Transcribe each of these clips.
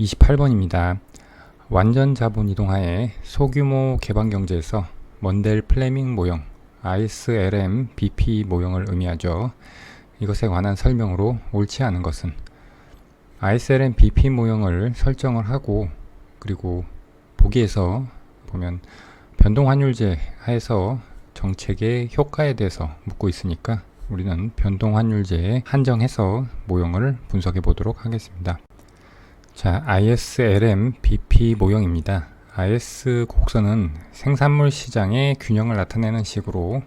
28번입니다. 완전 자본 이동하에 소규모 개방 경제에서 먼델 플레밍 모형 ISLM BP 모형을 의미하죠. 이것에 관한 설명으로 옳지 않은 것은 ISLM BP 모형을 설정을 하고, 그리고 보기에서 보면 변동환율제 하에서 정책의 효과에 대해서 묻고 있으니까 우리는 변동환율제에 한정해서 모형을 분석해 보도록 하겠습니다. 자, ISLM BP 모형입니다. IS 곡선은 생산물 시장의 균형을 나타내는 식으로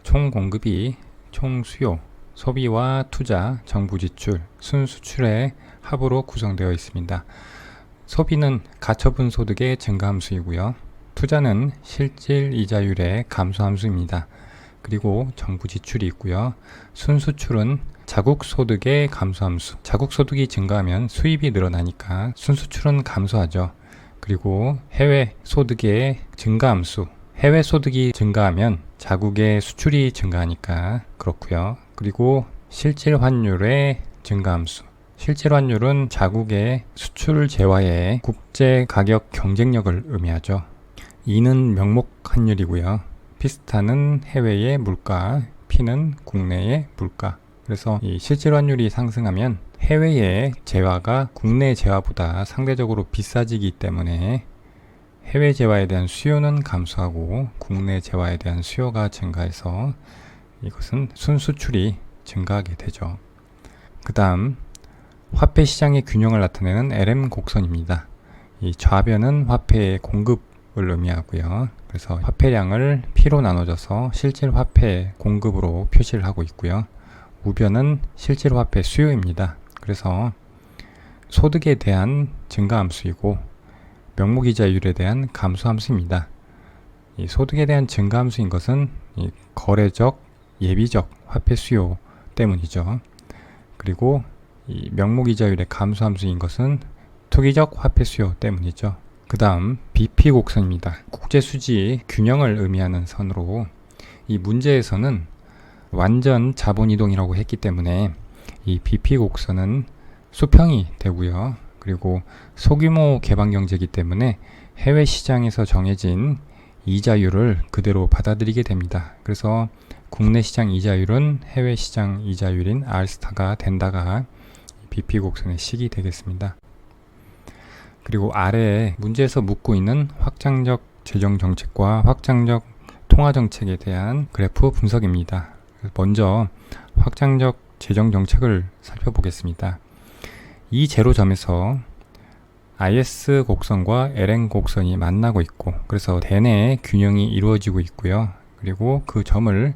총 공급이 총 수요, 소비와 투자, 정부 지출, 순수출의 합으로 구성되어 있습니다. 소비는 가처분 소득의 증가함수이고요. 투자는 실질 이자율의 감소함수입니다. 그리고 정부 지출이 있고요. 순수출은 자국 소득의 감소함수. 자국 소득이 증가하면 수입이 늘어나니까 순수출은 감소하죠. 그리고 해외 소득의 증가함수. 해외 소득이 증가하면 자국의 수출이 증가하니까 그렇고요. 그리고 실질 환율의 증가함수. 실질 환율은 자국의 수출 제화의 국제 가격 경쟁력을 의미하죠. E는 명목 환율이고요. 피스타는 해외의 물가, P는 국내의 물가. 그래서 이 실질 환율이 상승하면 해외의 재화가 국내 재화보다 상대적으로 비싸지기 때문에 해외 재화에 대한 수요는 감소하고 국내 재화에 대한 수요가 증가해서 이것은 순수출이 증가하게 되죠. 그 다음 화폐 시장의 균형을 나타내는 LM 곡선입니다. 이 좌변은 화폐의 공급을 의미하고요. 그래서 화폐량을 P로 나눠져서 실질 화폐 공급으로 표시를 하고 있고요. 우변은 실질 화폐 수요입니다. 그래서 소득에 대한 증가함수이고 명목이자율에 대한 감소함수입니다. 이 소득에 대한 증가함수인 것은 이 거래적, 예비적 화폐 수요 때문이죠. 그리고 이 명목이자율의 감소함수인 것은 투기적 화폐 수요 때문이죠. 그 다음 BP 곡선입니다. 국제수지 균형을 의미하는 선으로 이 문제에서는 완전 자본이동이라고 했기 때문에 이 BP 곡선은 수평이 되고요. 그리고 소규모 개방경제이기 때문에 해외 시장에서 정해진 이자율을 그대로 받아들이게 됩니다. 그래서 국내 시장 이자율은 해외 시장 이자율인 R스타가 된다가 BP 곡선의 식이 되겠습니다. 그리고 아래에 문제에서 묻고 있는 확장적 재정정책과 확장적 통화정책에 대한 그래프 분석입니다. 먼저 확장적 재정정책을 살펴보겠습니다. 이 제로점에서 IS 곡선과 LN 곡선이 만나고 있고, 그래서 대내 균형이 이루어지고 있고요. 그리고 그 점을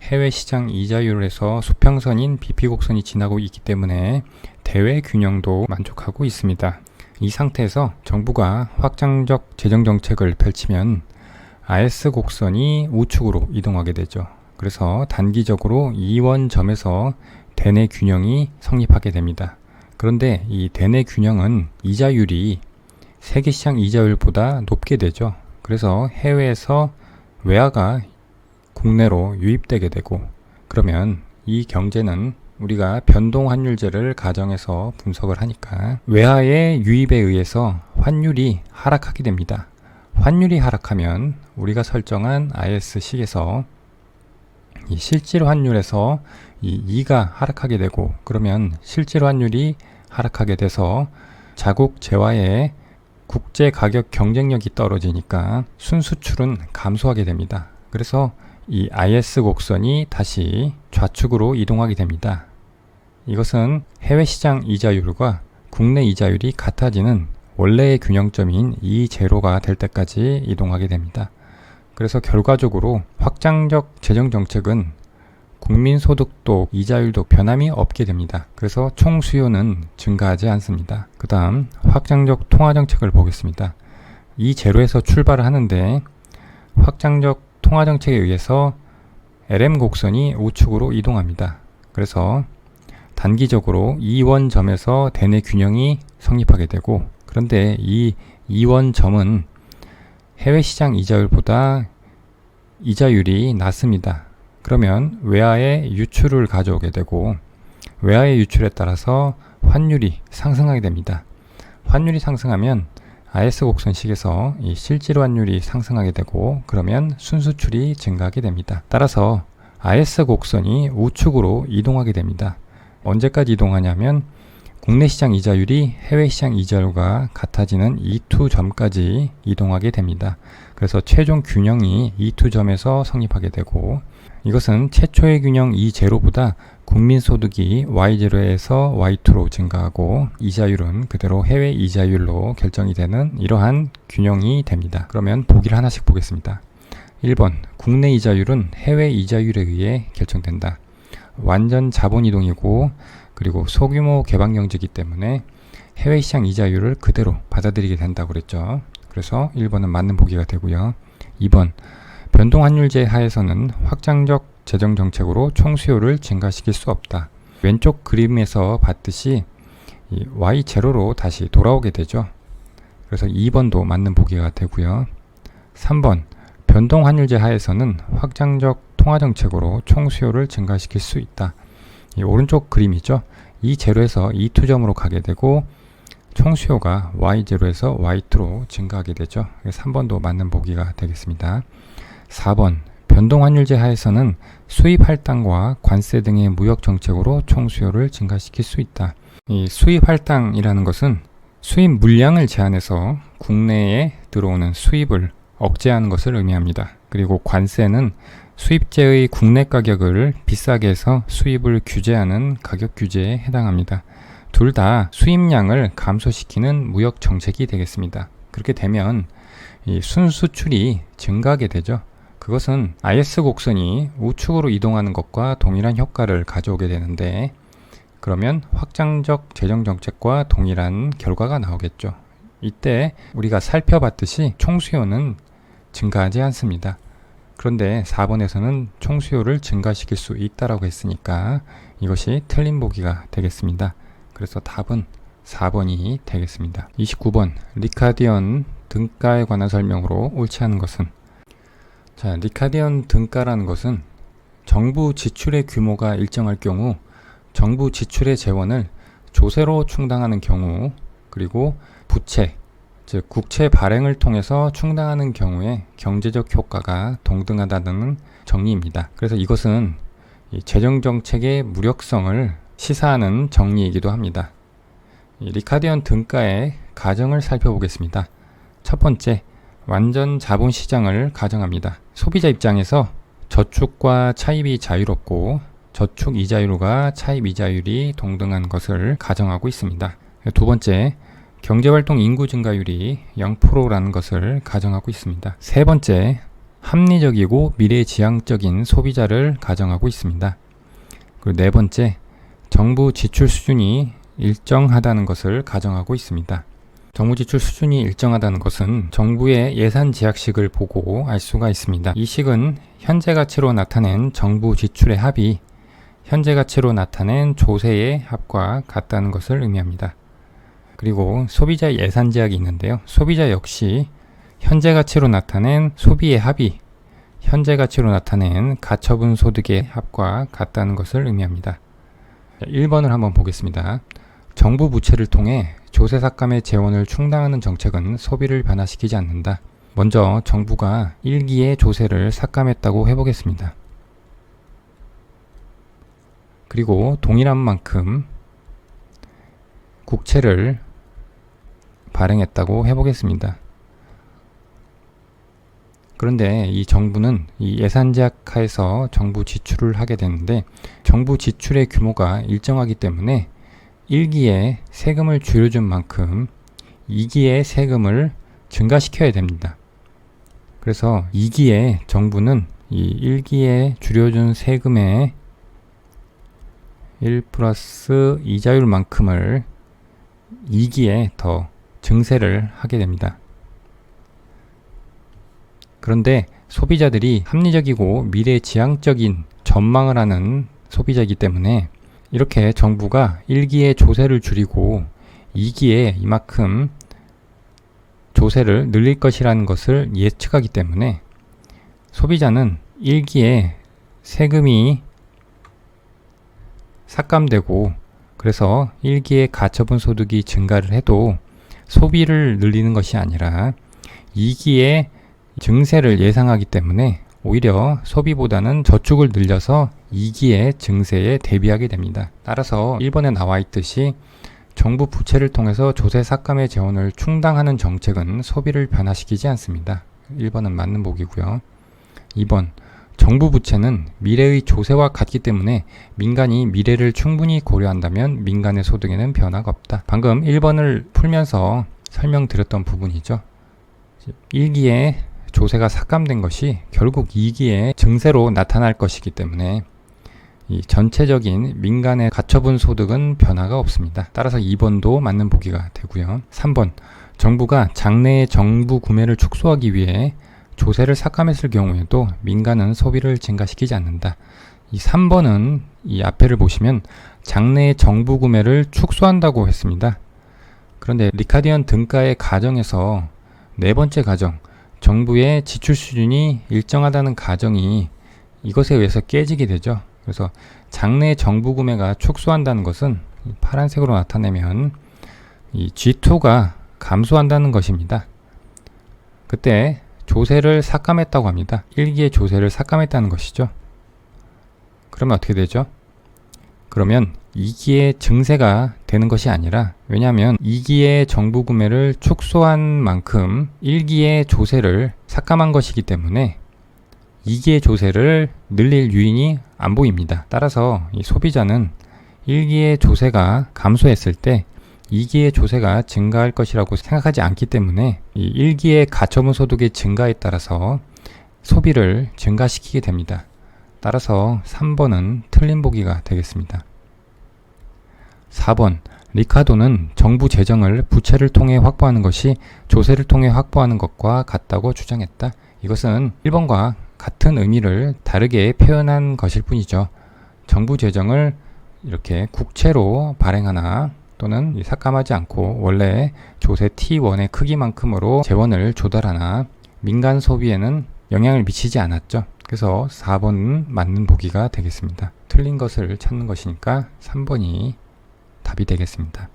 해외 시장 이자율에서 수평선인 BP 곡선이 지나고 있기 때문에 대외 균형도 만족하고 있습니다. 이 상태에서 정부가 확장적 재정정책을 펼치면 IS 곡선이 우측으로 이동하게 되죠. 그래서 단기적으로 이원점에서 대내 균형이 성립하게 됩니다. 그런데 이 대내 균형은 이자율이 세계시장 이자율보다 높게 되죠. 그래서 해외에서 외화가 국내로 유입되게 되고, 그러면 이 경제는 우리가 변동환율제를 가정해서 분석을 하니까 외화의 유입에 의해서 환율이 하락하게 됩니다. 환율이 하락하면 우리가 설정한 IS식에서 이 실질 환율에서 이 2가 하락하게 되고, 그러면 실질 환율이 하락하게 돼서 자국 재화의 국제 가격 경쟁력이 떨어지니까 순수출은 감소하게 됩니다. 그래서 이 IS 곡선이 다시 좌측으로 이동하게 됩니다. 이것은 해외 시장 이자율과 국내 이자율이 같아지는 원래의 균형점인 이 제로가 될 때까지 이동하게 됩니다. 그래서 결과적으로 확장적 재정정책은 국민소득도 이자율도 변함이 없게 됩니다. 그래서 총 수요는 증가하지 않습니다. 그 다음 확장적 통화정책을 보겠습니다. 이 제로에서 출발을 하는데 확장적 통화정책에 의해서 LM 곡선이 우측으로 이동합니다. 그래서 단기적으로 이원점에서 대내 균형이 성립하게 되고, 그런데 이 이원점은 해외 시장 이자율보다 이자율이 낮습니다. 그러면 외화의 유출을 가져오게 되고, 외화의 유출에 따라서 환율이 상승하게 됩니다. 환율이 상승하면 IS 곡선식에서 이 실질 환율이 상승하게 되고 그러면 순수출이 증가하게 됩니다. 따라서 IS 곡선이 우측으로 이동하게 됩니다. 언제까지 이동하냐면 국내 시장 이자율이 해외 시장 이자율과 같아지는 E2점까지 이동하게 됩니다. 그래서 최종 균형이 E2점에서 성립하게 되고 이것은 최초의 균형 E0보다 국민소득이 Y0에서 Y2로 증가하고 이자율은 그대로 해외 이자율로 결정이 되는 이러한 균형이 됩니다. 그러면 보기를 하나씩 보겠습니다. 1번 국내 이자율은 해외 이자율에 의해 결정된다. 완전 자본이동이고 그리고 소규모 개방경제이기 때문에 해외 시장 이자율을 그대로 받아들이게 된다고 그랬죠. 그래서 1번은 맞는 보기가 되고요. 2번 변동환율제 하에서는 확장적 재정정책으로 총수요를 증가시킬 수 없다. 왼쪽 그림에서 봤듯이 이 Y0로 다시 돌아오게 되죠. 그래서 2번도 맞는 보기가 되고요. 3번 변동환율제 하에서는 확장적 통화정책으로 총수요를 증가시킬 수 있다. 이 오른쪽 그림이죠. E0에서 E2점으로 가게 되고 총수요가 Y0에서 Y2로 증가하게 되죠. 3번도 맞는 보기가 되겠습니다. 4번 변동환율제 하에서는 수입 할당과 관세 등의 무역 정책으로 총수요를 증가시킬 수 있다. 이 수입 할당이라는 것은 수입 물량을 제한해서 국내에 들어오는 수입을 억제하는 것을 의미합니다. 그리고 관세는 수입제의 국내 가격을 비싸게 해서 수입을 규제하는 가격 규제에 해당합니다. 둘 다 수입량을 감소시키는 무역 정책이 되겠습니다. 그렇게 되면 이 순수출이 증가하게 되죠. 그것은 IS 곡선이 우측으로 이동하는 것과 동일한 효과를 가져오게 되는데 그러면 확장적 재정정책과 동일한 결과가 나오겠죠. 이때 우리가 살펴봤듯이 총수요는 증가하지 않습니다. 그런데 4번에서는 총수요를 증가시킬 수 있다라고 했으니까 이것이 틀린 보기가 되겠습니다. 그래서 답은 4번이 되겠습니다. 29번 리카디언 등가에 관한 설명으로 옳지 않은 것은 자, 리카디언 등가라는 것은 정부 지출의 규모가 일정할 경우 정부 지출의 재원을 조세로 충당하는 경우 그리고 부채 즉 국채 발행을 통해서 충당하는 경우에 경제적 효과가 동등하다는 정리입니다. 그래서 이것은 이 재정정책의 무력성을 시사하는 정리이기도 합니다. 이 리카디언 등가의 가정을 살펴보겠습니다. 첫 번째, 완전 자본시장을 가정합니다. 소비자 입장에서 저축과 차입이 자유롭고 저축 이자율과 차입 이자율이 동등한 것을 가정하고 있습니다. 두 번째, 경제활동 인구 증가율이 0%라는 것을 가정하고 있습니다. 세 번째, 합리적이고 미래지향적인 소비자를 가정하고 있습니다. 그리고 네 번째, 정부 지출 수준이 일정하다는 것을 가정하고 있습니다. 정부 지출 수준이 일정하다는 것은 정부의 예산 제약식을 보고 알 수가 있습니다. 이 식은 현재 가치로 나타낸 정부 지출의 합이 현재 가치로 나타낸 조세의 합과 같다는 것을 의미합니다. 그리고 소비자 예산 제약이 있는데요. 소비자 역시 현재 가치로 나타낸 소비의 합이 현재 가치로 나타낸 가처분 소득의 합과 같다는 것을 의미합니다. 1번을 한번 보겠습니다. 정부 부채를 통해 조세 삭감의 재원을 충당하는 정책은 소비를 변화시키지 않는다. 먼저 정부가 1기의 조세를 삭감했다고 해보겠습니다. 그리고 동일한 만큼 국채를 발행했다고 해보겠습니다. 그런데 이 정부는 이 예산 제약 하에서 정부 지출을 하게 되는데 정부 지출의 규모가 일정하기 때문에 1기에 세금을 줄여준 만큼 2기에 세금을 증가시켜야 됩니다. 그래서 2기에 정부는 이 1기에 줄여준 세금의 1 플러스 이자율만큼을 2기에 더 증세를 하게 됩니다. 그런데 소비자들이 합리적이고 미래지향적인 전망을 하는 소비자이기 때문에 이렇게 정부가 1기에 조세를 줄이고 2기에 이만큼 조세를 늘릴 것이라는 것을 예측하기 때문에 소비자는 1기에 세금이 삭감되고 그래서 1기에 가처분 소득이 증가를 해도 소비를 늘리는 것이 아니라 2기의 증세를 예상하기 때문에 오히려 소비보다는 저축을 늘려서 2기의 증세에 대비하게 됩니다. 따라서 1번에 나와 있듯이 정부 부채를 통해서 조세 삭감의 재원을 충당하는 정책은 소비를 변화시키지 않습니다. 1번은 맞는 보기고요. 2번, 정부 부채는 미래의 조세와 같기 때문에 민간이 미래를 충분히 고려한다면 민간의 소득에는 변화가 없다. 방금 1번을 풀면서 설명드렸던 부분이죠. 1기에 조세가 삭감된 것이 결국 2기에 증세로 나타날 것이기 때문에 이 전체적인 민간의 가처분 소득은 변화가 없습니다. 따라서 2번도 맞는 보기가 되고요. 3번, 정부가 장래의 정부 구매를 축소하기 위해 조세를 삭감했을 경우에도 민간은 소비를 증가시키지 않는다. 이 3번은 이 앞에를 보시면 장래의 정부 구매를 축소한다고 했습니다. 그런데 리카디언 등가의 가정에서 네 번째 가정, 정부의 지출 수준이 일정하다는 가정이 이것에 의해서 깨지게 되죠. 그래서 장래 정부 구매가 축소한다는 것은 파란색으로 나타내면 이 G2가 감소한다는 것입니다. 그때 조세를 삭감했다고 합니다. 1기의 조세를 삭감했다는 것이죠. 그러면 어떻게 되죠? 그러면 2기의 증세가 되는 것이 아니라, 왜냐하면 2기의 정부 구매를 축소한 만큼 1기의 조세를 삭감한 것이기 때문에 2기의 조세를 늘릴 요인이 안 보입니다. 따라서 이 소비자는 1기의 조세가 감소했을 때 2기의 조세가 증가할 것이라고 생각하지 않기 때문에 이 1기의 가처분 소득의 증가에 따라서 소비를 증가시키게 됩니다. 따라서 3번은 틀린 보기가 되겠습니다. 4번, 리카도는 정부 재정을 부채를 통해 확보하는 것이 조세를 통해 확보하는 것과 같다고 주장했다. 이것은 1번과 같은 의미를 다르게 표현한 것일 뿐이죠. 정부 재정을 이렇게 국채로 발행하나 또는 삭감하지 않고 원래 조세 T1의 크기만큼으로 재원을 조달하나 민간 소비에는 영향을 미치지 않았죠. 그래서 4번은 맞는 보기가 되겠습니다. 틀린 것을 찾는 것이니까 3번이 답이 되겠습니다.